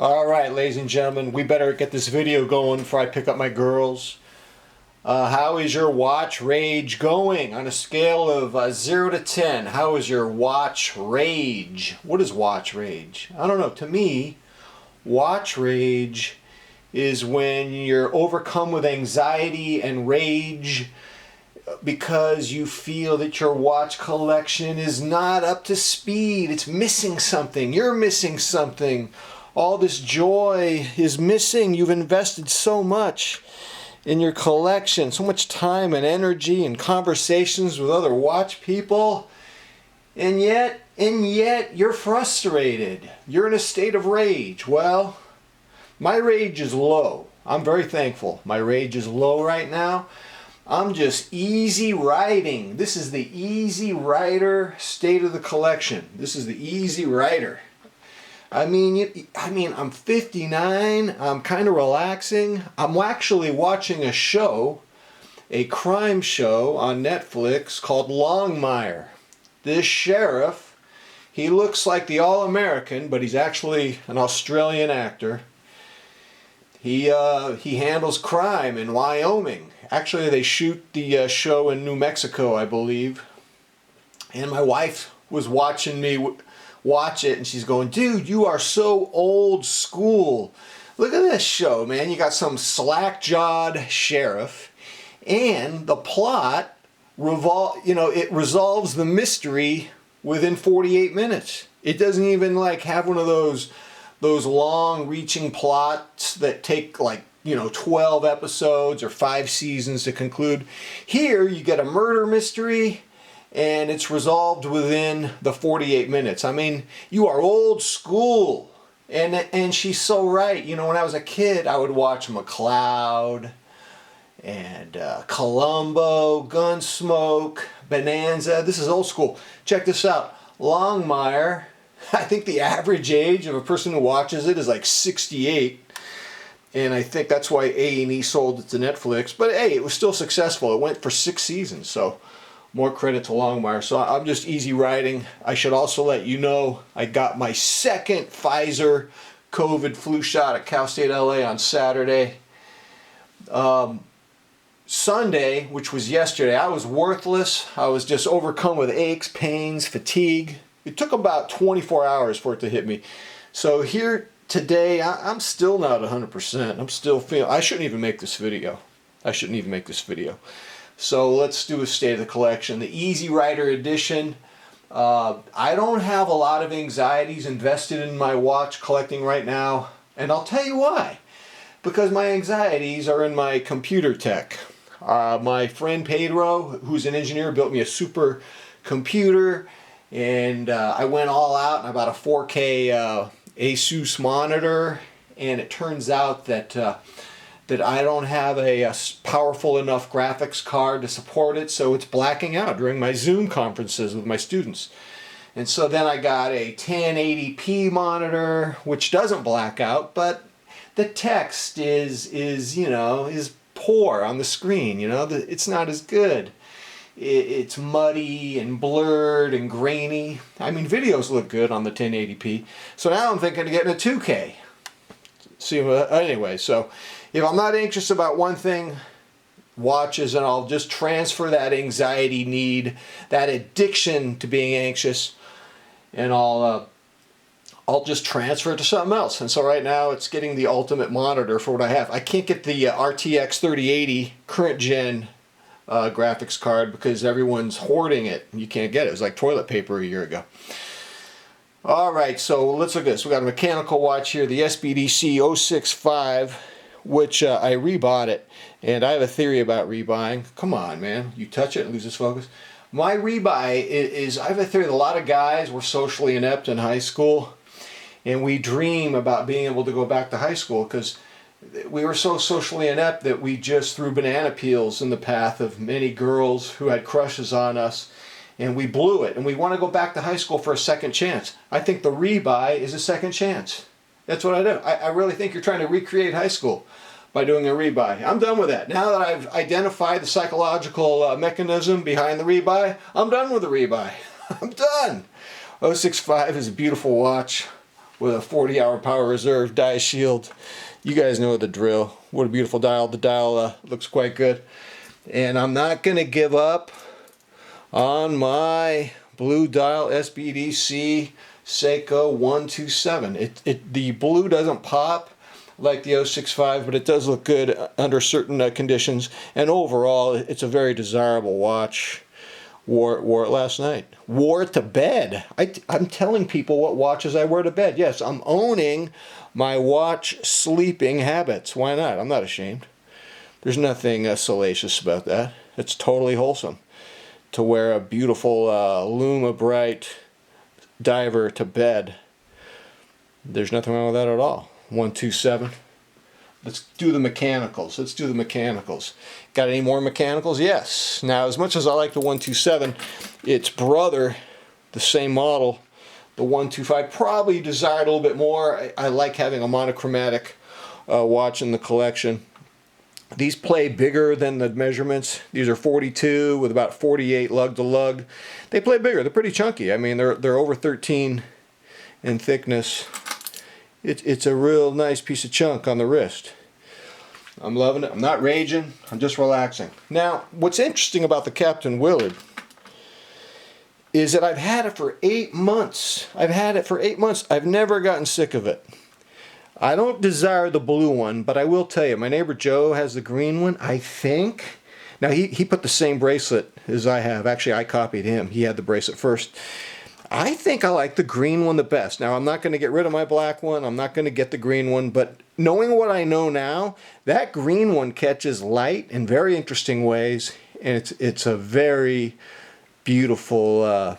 Alright, ladies and gentlemen, we better get this video going before I pick up my girls. How is your watch rage going? On a scale of 0 to 10, how is your watch rage? What is watch rage? I don't know. To me, watch rage is when you're overcome with anxiety and rage because you feel that your watch collection is not up to speed. It's missing something. You're missing something. All this joy is missing. You've invested so much in your collection, so much time and energy and conversations with other watch people, and yet you're frustrated. You're in a state of rage. Well, my rage is low. I'm very thankful. My rage is low right now. I'm just easy riding. This is the easy rider state of the collection. This is the easy rider. I mean, I'm 59, I'm kind of relaxing. I'm actually watching a show, a crime show on Netflix called Longmire. This sheriff, he looks like the All-American, but he's actually an Australian actor. He handles crime in Wyoming. Actually, they shoot the show in New Mexico, I believe. And my wife was watching me watch it, and she's going, dude, you are so old school. Look at this show, man. You got some slack-jawed sheriff, and the plot it resolves the mystery within 48 minutes. It doesn't even have one of those long-reaching plots that take 12 episodes or 5 seasons to conclude. Here you get a murder mystery and it's resolved within the 48 minutes. I mean, you are old school. And she's so right. When I was a kid, I would watch McCloud and Columbo, Gunsmoke, Bonanza. This is old school. Check this out. Longmire, I think the average age of a person who watches it is 68. And I think that's why A&E sold it to Netflix. But hey, it was still successful. It went for 6 seasons, so more credit to Longmire. So I'm just easy riding. I should also let you know I got my second Pfizer COVID flu shot at Cal State LA on Saturday. Sunday, which was yesterday, I was worthless. I was just overcome with aches, pains, fatigue. It took about 24 hours for it to hit me. So here today, I'm still not 100%. I'm still feeling, I shouldn't even make this video. So let's do a state of the collection. The Easy Rider edition. I don't have a lot of anxieties invested in my watch collecting right now. And I'll tell you why. Because my anxieties are in my computer tech. My friend Pedro, who's an engineer, built me a super computer. And I went all out and I bought a 4K Asus monitor. And it turns out that I don't have a powerful enough graphics card to support it, so it's blacking out during my Zoom conferences with my students. And so then I got a 1080p monitor, which doesn't black out, but the text is poor on the screen. It's not as good. It's muddy and blurred and grainy. I mean, videos look good on the 1080p. So now I'm thinking of getting a 2K. Anyway, so if I'm not anxious about one thing, watches, and I'll just transfer that anxiety need, that addiction to being anxious, and I'll just transfer it to something else. And so right now it's getting the ultimate monitor for what I have. I can't get the RTX 3080 current gen graphics card because everyone's hoarding it. You can't get it. It was like toilet paper a year ago. Alright, so let's look at this. We got a mechanical watch here, the SBDC 065, which I rebought it. And I have a theory about rebuying. Come on, man. You touch it and loses focus. My rebuy is, I have a theory that a lot of guys were socially inept in high school. And we dream about being able to go back to high school because we were so socially inept that we just threw banana peels in the path of many girls who had crushes on us. And we blew it, and we want to go back to high school for a second chance. I think the rebuy is a second chance. That's what I do. I really think you're trying to recreate high school by doing a rebuy. I'm done with that. Now that I've identified the psychological mechanism behind the rebuy, I'm done with the rebuy. I'm done. 065 is a beautiful watch. with a 40-hour power reserve die shield. You guys know the drill. What a beautiful dial. The dial looks quite good. And I'm not going to give up on my blue dial SBDC Seiko 127. The blue doesn't pop like the 065, but it does look good under certain conditions. And overall, it's a very desirable watch. Wore it last night. Wore it to bed. I'm telling people what watches I wear to bed. Yes, I'm owning my watch sleeping habits. Why not? I'm not ashamed. There's nothing salacious about that. It's totally wholesome to wear a beautiful Luma Bright diver to bed. There's nothing wrong with that at all. 127. Let's do the mechanicals. Got any more mechanicals? Yes. Now, as much as I like the 127, its brother, the same model, the 125, probably desired a little bit more. I like having a monochromatic watch in the collection. These play bigger than the measurements. These are 42 with about 48 lug to lug. They play bigger. They're pretty chunky. I mean, they're over 13 in thickness. It's a real nice piece of chunk on the wrist. I'm loving it. I'm not raging. I'm just relaxing. Now, what's interesting about the Captain Willard is that I've had it for 8 months. I've never gotten sick of it. I don't desire the blue one, but I will tell you, my neighbor Joe has the green one, I think. Now, he put the same bracelet as I have. Actually, I copied him. He had the bracelet first. I think I like the green one the best. Now, I'm not going to get rid of my black one. I'm not going to get the green one. But knowing what I know now, that green one catches light in very interesting ways. And it's a very beautiful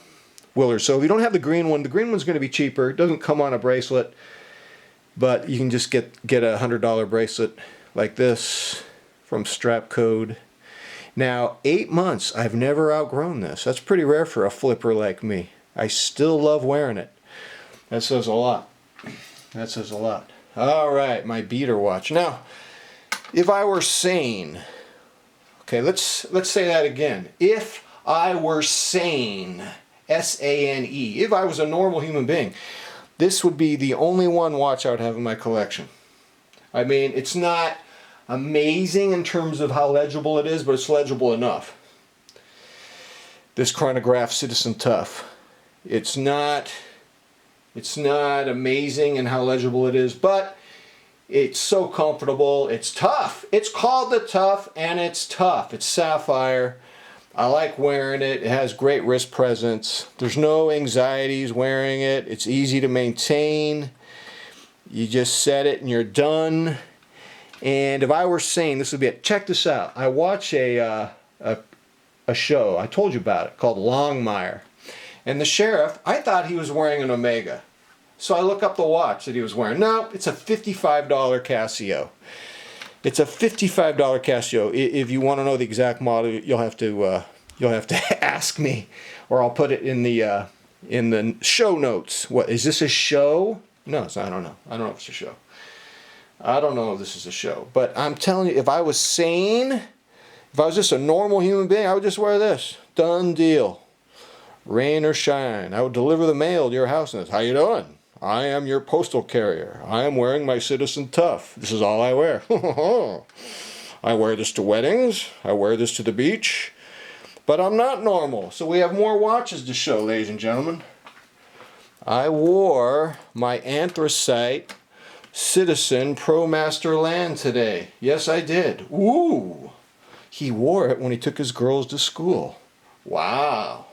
Willard. So if you don't have the green one's going to be cheaper. It doesn't come on a bracelet. But you can just get a $100 bracelet like this from Strapcode. Now, 8 months. I've never outgrown this. That's pretty rare for a flipper like me. I still love wearing it. That says a lot. That says a lot. All right, my beater watch. Now, if I were sane, okay, let's say that again. If I were sane, S-A-N-E, if I was a normal human being, this would be the only one watch I would have in my collection. I mean, it's not amazing in terms of how legible it is, but it's legible enough. This chronograph Citizen Tough. It's not amazing in how legible it is, but it's so comfortable. It's tough. It's called the Tough, and it's tough. It's sapphire. I like wearing it. It has great wrist presence. There's no anxieties wearing it. It's easy to maintain. You just set it and you're done. And if I were sane, this would be it. Check this out. I watch a show, I told you about it, called Longmire. And the sheriff, I thought he was wearing an Omega. So I look up the watch that he was wearing. No, it's a $55 Casio. It's a $55 Casio. If you want to know the exact model, you'll have to ask me, or I'll put it in the show notes. What is this, a show? No, I don't know. I don't know if it's a show. I don't know if this is a show. But I'm telling you, if I was sane, if I was just a normal human being, I would just wear this. Done deal. Rain or shine. I would deliver the mail to your house and it's, how you doing? I am your postal carrier. I am wearing my Citizen Tough. This is all I wear. I wear this to weddings. I wear this to the beach. But I'm not normal. So we have more watches to show, ladies and gentlemen. I wore my anthracite Citizen ProMaster Land today. Yes, I did. Ooh. He wore it when he took his girls to school. Wow.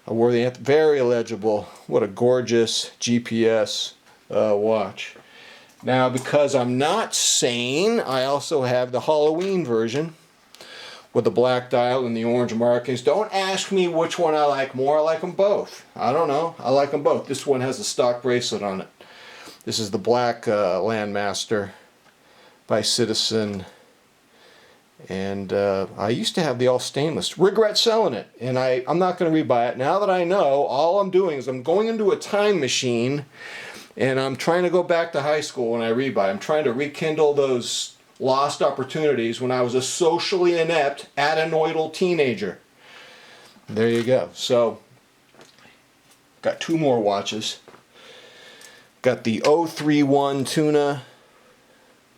I wore the very legible. What a gorgeous GPS watch. Now, because I'm not sane, I also have the Halloween version with the black dial and the orange markings. Don't ask me which one I like more. I like them both. I don't know. I like them both. This one has a stock bracelet on it. This is the black Landmaster by Citizen. And I used to have the all stainless. Regret selling it. And I'm not going to rebuy it. Now that I know, all I'm doing is I'm going into a time machine and I'm trying to go back to high school when I rebuy. I'm trying to rekindle those lost opportunities when I was a socially inept, adenoidal teenager. There you go. So, got two more watches. Got the 031 tuna.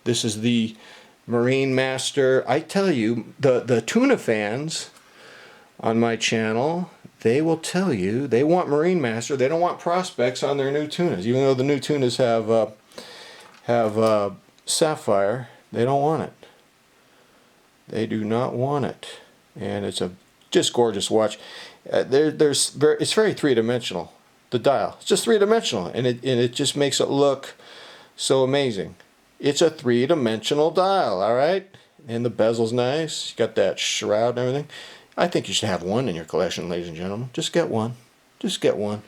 This is the Marine Master. I tell you, the tuna fans on my channel, they will tell you they want Marine Master. They don't want Prospects on their new tunas. Even though the new tunas have sapphire, they don't want it. They do not want it. And it's a just gorgeous watch. It's very three-dimensional. The dial, it's just three-dimensional, and it just makes it look so amazing. It's a three-dimensional dial, all right? And the bezel's nice. You got that shroud and everything. I think you should have one in your collection, ladies and gentlemen. Just get one. Just get one.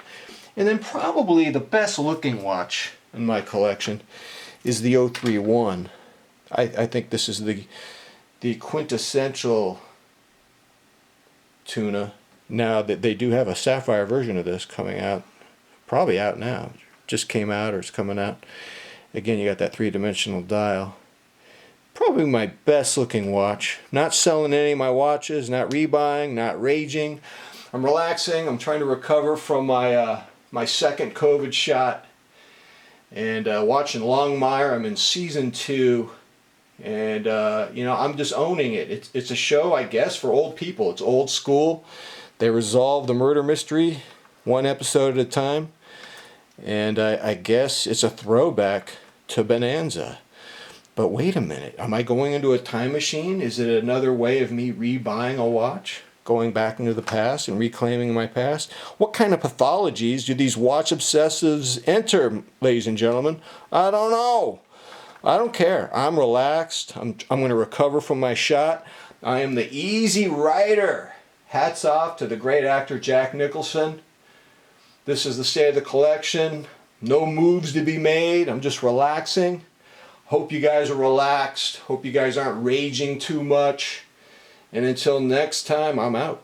And then probably the best looking watch in my collection is the 031. I think this is the quintessential tuna. Now that they do have a sapphire version of this coming out, probably out now. Just came out or it's coming out. Again, you got that three-dimensional dial. Probably my best looking watch. Not selling any of my watches, not rebuying, not raging. I'm relaxing. I'm trying to recover from my second COVID shot. And watching Longmire. I'm in season 2. And you know, I'm just owning it. It's a show, I guess, for old people. It's old school. They resolve the murder mystery one episode at a time. And I guess it's a throwback to Bonanza. But wait a minute, am I going into a time machine? Is it another way of me rebuying a watch? Going back into the past and reclaiming my past? What kind of pathologies do these watch obsessives enter, ladies and gentlemen? I don't know. I don't care. I'm relaxed. I'm going to recover from my shot. I am the easy rider. Hats off to the great actor Jack Nicholson. This is the state of the collection. No moves to be made. I'm just relaxing. Hope you guys are relaxed. Hope you guys aren't raging too much. And until next time, I'm out.